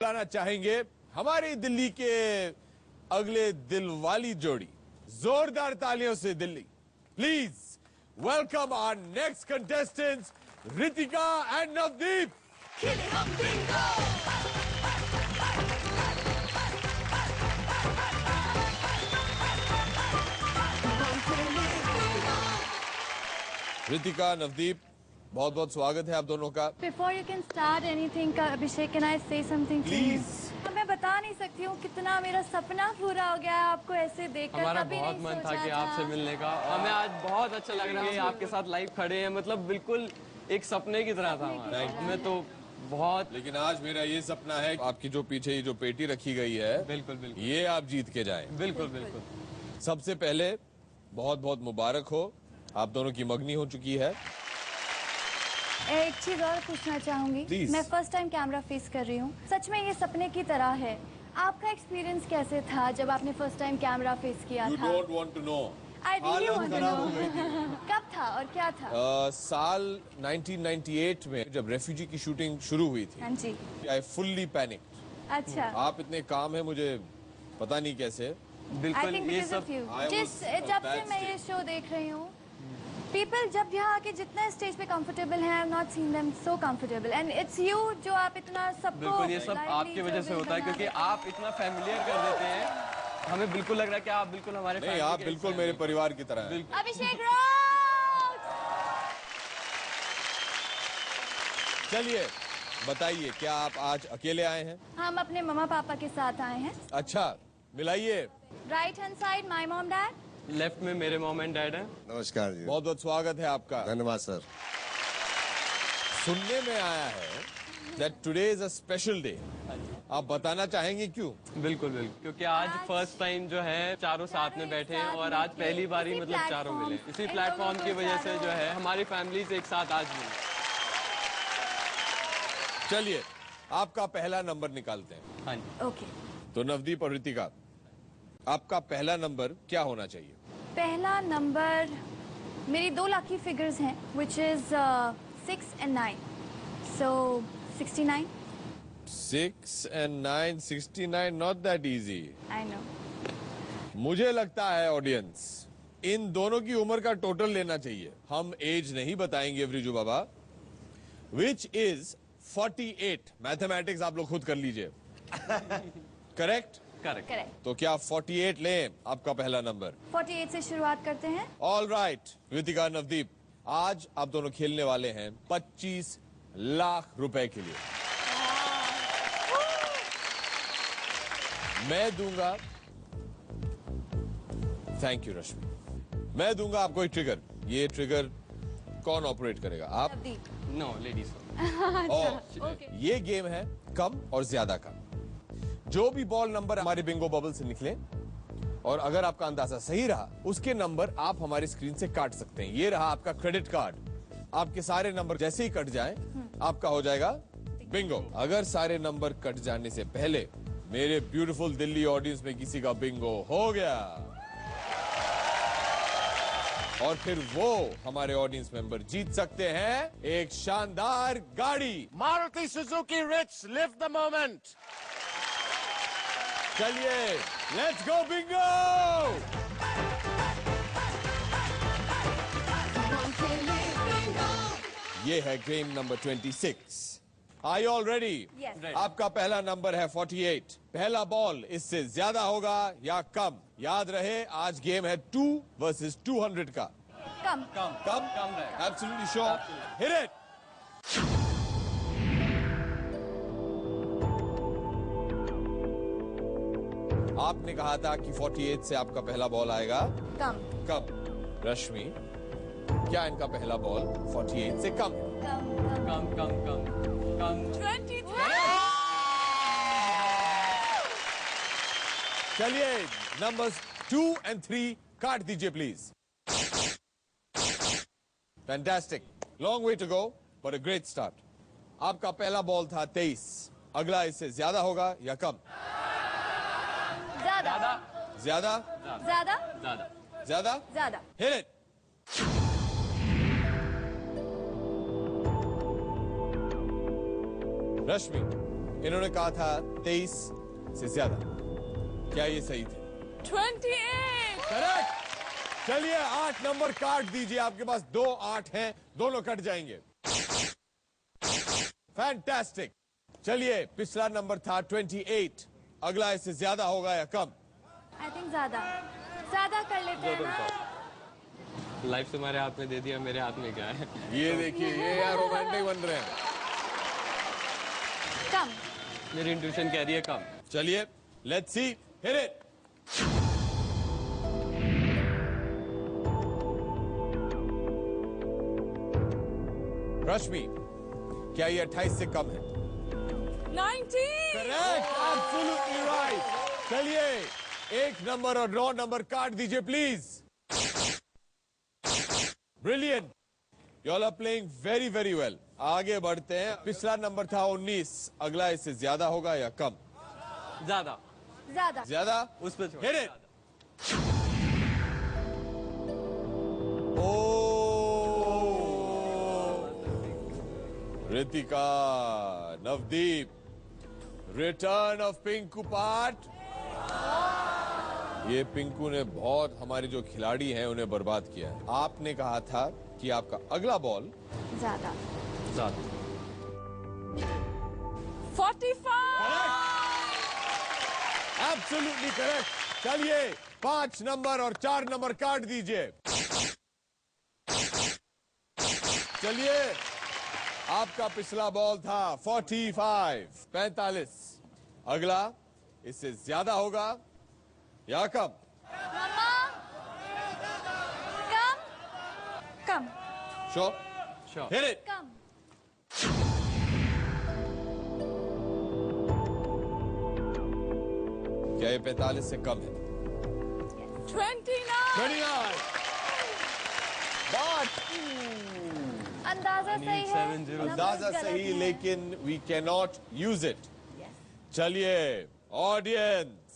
बुलाना चाहेंगे हमारी दिल्ली के अगले दिल वाली जोड़ी। जोरदार तालियों से Delhi. Please welcome our next contestants Ritika and Navdeep. Ritika, Navdeep, बहुत बहुत स्वागत है आप दोनों का। Before you can start anything, Abhishek, can I say something to you? Please. मैं बता नहीं सकती हूँ कितना मेरा सपना पूरा हो गया है आपको ऐसे देखकर। हमारा कभी बहुत नहीं मन था सोचा कि आपसे मिलने का। हमें आज बहुत अच्छा लग रहा है कि आपके साथ लाइव खड़े हैं। मतलब बिल्कुल एक सपने की तरह था हमारा। हमें तो बहुत, लेकिन आज मेरा ये सपना है आपकी जो पीछे ये जो पेटी रखी गई है, बिल्कुल बिल्कुल, ये आप जीत के जाएं। बिल्कुल बिल्कुल। सबसे पहले बहुत बहुत मुबारक हो, आप दोनों की मंगनी हो चुकी है। एक चीज और पूछना चाहूंगी। Please. मैं फर्स्ट टाइम कैमरा फेस कर रही हूँ, सच में ये सपने की तरह है। आपका एक्सपीरियंस कैसे था जब आपने फर्स्ट टाइम कैमरा फेस किया You था? don't want to know. I really हालत want to खराब हो know. गई थी। कब था और क्या था? साल 1998 में जब रेफ्यूजी की शूटिंग शुरू हुई थी, हाँ जी। I fully panic. अच्छा। आप इतने काम है, मुझे पता नहीं कैसे। I बिल्कुल think ये because सब of you. I was जब bad से मैं ये state. शो देख रही हूँ, people जब यहाँ आके जितना स्टेज पे कंफर्टेबल हैं, I have not seen them so comfortable and it's you जो आप इतना सबको बिल्कुल ये सब lively आपकी वजह से जो होता है, बना क्योंकि देते हैं। आप इतना फैमिलियर कर देते हैं। हमें बिल्कुल लग रहा है कि आप बिल्कुल हमारे नहीं, family आप के बिल्कुल हिस्से मेरे हैं। परिवार की तरह हैं। बिल्कुल। अभिषेक राउत। चलिए बताइए, क्या आप आज अकेले आए हैं? हम अपने मम्मा पापा के साथ आए हैं। अच्छा, मिलाइए। Right hand side my mom dad. Left में मेरे मॉम एंड डैड हैं। नमस्कार जी। बहुत बहुत स्वागत है आपका। धन्यवाद सर। सुनने में आया है that today is a special day. आप बताना चाहेंगे क्यों? बिल्कुल बिल्कुल, क्योंकि आज फर्स्ट टाइम जो है चारों साथ में बैठे हैं और आज पहली बार ही मतलब चारों मिले। इसी प्लेटफॉर्म की वजह से जो है हमारी फैमिलीज एक साथ आज मिली। चलिए आपका पहला नंबर निकालते हैं। हाँ जी। ओके। तो नवदीप और रितिका, आपका पहला नंबर क्या होना चाहिए? पहला नंबर, मेरी दो लकी फिगर्स हैं which is 6 and 9, so 69. 6 and 9, 69, not that easy. I know. मुझे लगता है ऑडियंस इन दोनों की उम्र का टोटल लेना चाहिए। हम एज नहीं बताएंगे एवरीजू बाबा, विच इज 48। मैथमेटिक्स आप लोग खुद कर लीजिए। करेक्ट? करेक्ट। करेक्ट। तो क्या 48 लें आपका पहला नंबर? 48 से शुरुआत करते हैं। ऑल राइट, रितिका, नवदीप, आज आप दोनों खेलने वाले हैं 25 लाख रुपए के लिए। मैं दूंगा, थैंक यू रश्मि, मैं दूंगा आपको एक ट्रिगर। ये ट्रिगर कौन ऑपरेट करेगा? आप? नवदीप। No ladies. और ओके। ये गेम है कम और ज्यादा का। जो भी बॉल नंबर हमारे बिंगो बबल से निकले और अगर आपका अंदाजा सही रहा, उसके नंबर आप हमारी स्क्रीन से काट सकते हैं। ये रहा आपका क्रेडिट कार्ड। आपके सारे नंबर जैसे ही कट जाएं, आपका हो जाएगा बिंगो। अगर सारे नंबर कट जाने से पहले मेरे ब्यूटीफुल दिल्ली ऑडियंस में किसी का बिंगो हो गया, और फिर वो हमारे ऑडियंस मेंबर जीत सकते हैं एक शानदार गाड़ी। Maruti Suzuki Ritz, live the moment. चलिए लेट्स गो बिंगो। ये है game number 26। Are you all ready? Yes. आपका पहला नंबर है 48। पहला बॉल इससे ज्यादा होगा या कम? याद रहे आज गेम है 2 वर्सेस 200 का। कम। कम कम? कम रहेगा। Absolutely sure. Hit it. आपने कहा था कि 48 से आपका पहला बॉल आएगा कम। कम। रश्मि, क्या इनका पहला बॉल 48 से कम? कम। कम कम कम कम। 23। चलिए नंबर्स 2 and 3 काट दीजिए please. Fantastic, long way to go but a great start. आपका पहला बॉल था 23। अगला इससे ज्यादा होगा या कम? ज्यादा। ज्यादा ज्यादा? ज्यादा। ज्यादा। ज्यादा? ज्यादा। Hit it. रश्मि, इन्होंने कहा था 23 से ज्यादा। क्या ये सही थे? 28। करेक्ट। चलिए 8 नंबर काट दीजिए, आपके पास 2 8 हैं, दोनों कट जाएंगे। फैंटास्टिक। चलिए पिछला नंबर था 28, अगला इससे ज्यादा होगा या कम? आई थिंक ज्यादा कर लेते हैं ना। लाइफ तुम्हारे हाथ में दे दिया, मेरे हाथ में क्या है? ये देखिए, ये यार रोमांटिक बन रहे हैं। कम। मेरी इंट्यूशन कह रही है कम। चलिए let's see, hit it. Rashmi, क्या ये 28 से कम है? 19। Correct, absolutely right. चलिए 1 नंबर और 9 नंबर काट दीजिए please. Brilliant, you all are playing very very well. आगे बढ़ते हैं। पिछला नंबर था 19, अगला इससे ज्यादा होगा या कम? ज्यादा। ज्यादा। उस पे छोड़। Hit it. Oh, Ritika, Navdeep, return of Pinku part. ये पिंकू ने बहुत हमारे जो खिलाड़ी हैं उन्हें बर्बाद किया है। आपने कहा था कि आपका अगला बॉल ज्यादा। 45। Absolutely correct. चलिए 5 नंबर और 4 नंबर काट दीजिए। चलिए आपका पिछला बॉल था 45। अगला इससे ज्यादा होगा या कम? मम्मा कम। श्योर? Sure. Hit it. कम। क्या ये 45 से कम है? 29। But अंदाजा सही है। 7-0. अंदाजा गलत सही, है। लेकिन वी कैनॉट यूज इट। चलिए audience,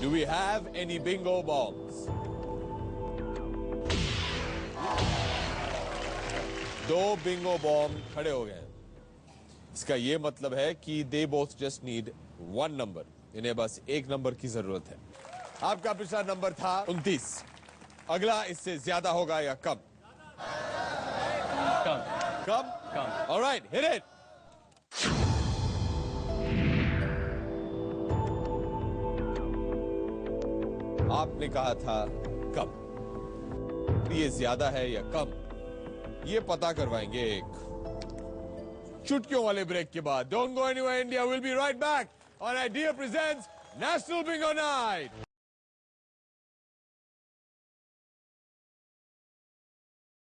do we have any bingo bombs? 2 bingo bomb खड़े हो गए। इसका ये मतलब है कि they both just need 1 number, इन्हें बस 1 नंबर की जरूरत है। आपका पिछला नंबर था 29, अगला इससे ज्यादा होगा या कम? कम। कम। Alright, hit it. आपने कहा था कम। ये ज्यादा है या कम, ये पता करवाएंगे एक चुटकियों वाले ब्रेक के बाद। Don't go anywhere, India will be right back on idea presents national Bingo night.